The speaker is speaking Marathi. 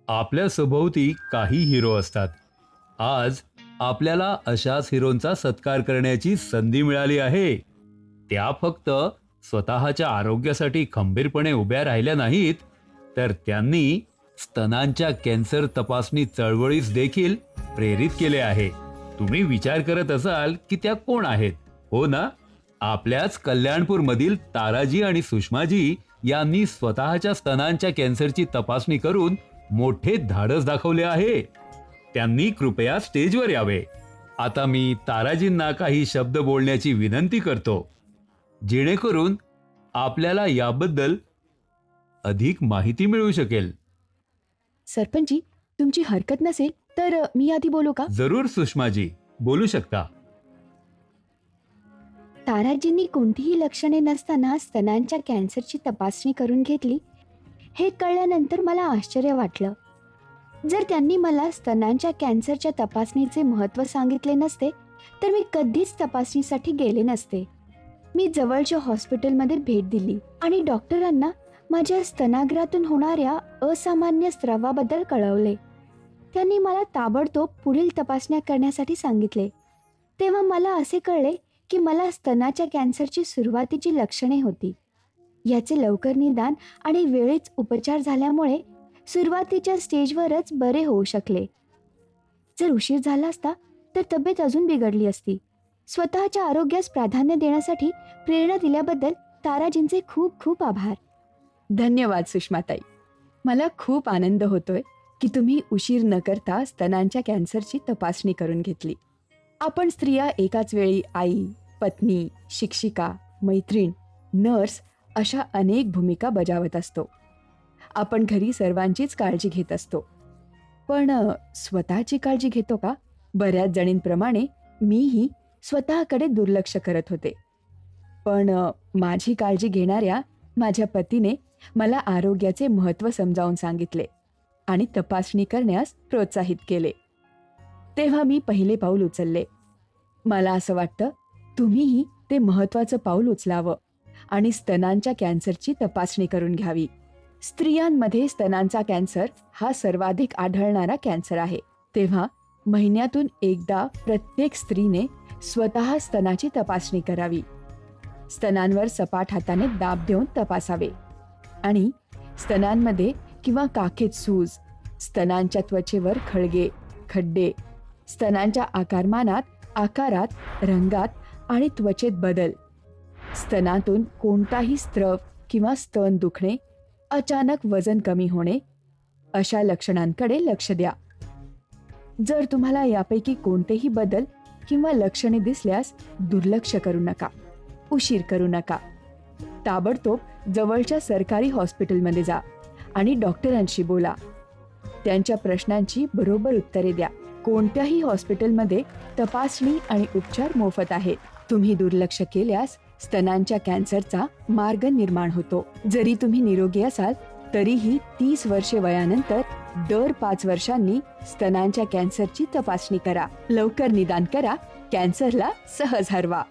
आपल्या सभोवती काही हिरो असतात. आज आपल्याला अशाच हिरोंचा सत्कार करण्याची संधी मिळाली आहे. त्या फक्त स्वतःच्या आरोग्यासाठी खंबीरपणे उभ्या राहिल्या नाहीत, तर त्यांनी स्तनांच्या कॅन्सर तपासणी चळवळीस देखील प्रेरित केले आहे. तुम्ही विचार करत असाल की त्या कोण आहेत, हो ना? आपल्याच कल्याणपूरमधील ताराजी आणि सुषमाजी यांनी स्वतःच्या स्तनांच्या कॅन्सरची तपासणी करून मोठे धाडस दाखवले आहे. त्यांनी कृपया स्टेजवर यावे. आता मी ताराजींना काही शब्द बोलण्याची विनंती करतो, जेणेकरून आपल्याला याबद्दल अधिक माहिती मिळू शकेल. सरपंचजी, तुमची हरकत नसेल तर मी आधी बोलू का? जरूर सुषमाजी, बोलू शकता. ताराजींनी कोणतीही लक्षणे नसताना स्तनांच्या कॅन्सरची तपासणी करून घेतली हे कळल्यानंतर मला आश्चर्य वाटलं. जर त्यांनी मला स्तनांच्या कॅन्सरच्या तपासणीचे महत्त्व सांगितले नसते तर मी कधीच तपासणीसाठी गेले नसते. मी जवळच्या हॉस्पिटलमध्ये भेट दिली आणि डॉक्टरांना माझ्या स्तनाग्रातून होणाऱ्या असामान्य स्रावाबद्दल कळवले. त्यांनी मला ताबडतोब पुढील तपासण्या करण्यासाठी सांगितले. तेव्हा मला असे कळले की मला स्तनाच्या कॅन्सरची सुरुवातीची लक्षणे होती. याचे लवकर निदान आणि वेळीच उपचार झाल्यामुळे सुरुवातीच्या स्टेजवरच बरे होऊ शकले. जर उशीर झाला असता तर तब्येत अजून बिघडली असती. स्वतःच्या आरोग्यास प्राधान्य देण्यासाठी प्रेरणा दिल्याबद्दल ताराजींचे खूप खूप आभार. धन्यवाद सुषमाताई. मला खूप आनंद होतोय की तुम्ही उशीर न करता स्तनांच्या कॅन्सरची तपासणी करून घेतली. आपण स्त्रिया एकाच वेळी आई, पत्नी, शिक्षिका, मैत्रीण, नर्स अशा अनेक भूमिका बजावत असतो. आपण घरी सर्वांचीच काळजी घेत असतो, पण स्वतःची काळजी घेतो का? बऱ्याच जणींप्रमाणे मीही स्वतःकडे दुर्लक्ष करत होते. पण माझी काळजी घेणाऱ्या माझ्या पतीने मला आरोग्याचे महत्त्व समजावून सांगितले आणि तपासणी करण्यास प्रोत्साहित केले. तेव्हा मी पहिले पाऊल उचलले. मला असं वाटतं तुम्हीही ते महत्त्वाचं पाऊल उचलावं आणि स्तनांच्या कॅन्सरची तपासणी करून घ्यावी. स्त्रियांमध्ये स्तनांचा कॅन्सर हा सर्वाधिक आढळणारा कॅन्सर आहे. तेव्हा महिन्यातून एकदा प्रत्येक स्त्रीने स्वतः स्तनाची तपासणी करावी. स्तनांवर सपाट हाताने दाब देऊन तपासावे आणि स्तनांमध्ये किंवा काखेत सूज, स्तनांच्या त्वचेवर खळगे, खड्डे, स्तनांच्या आकारमानात, आकारात, रंगात आणि त्वचेत बदल, स्तनातून कोणताही स्त्रव किंवा स्तन दुखणे, अचानक वजन कमी होणे अशा लक्षणांकडे लक्ष द्या. जर तुम्हाला यापैकी कोणतेही बदल किंवा लक्षणे दिसल्यास दुर्लक्ष करू नका, उशीर करू नका. ताबडतोब जवळच्या सरकारी हॉस्पिटलमध्ये जा आणि डॉक्टरांशी बोला. त्यांच्या प्रश्नांची बरोबर उत्तरे द्या. कोणत्याही हॉस्पिटलमध्ये तपासणी आणि उपचार मोफत आहेत. तुम्ही दुर्लक्ष केल्यास स्तनांच्या कॅन्सरचा मार्ग निर्माण होतो. जरी तुम्ही निरोगी असाल तरीही 30 वर्षे वयानंतर दर 5 वर्षांनी स्तनांच्या कॅन्सरची तपासणी करा. लवकर निदान करा, कॅन्सरला सहज हरवा.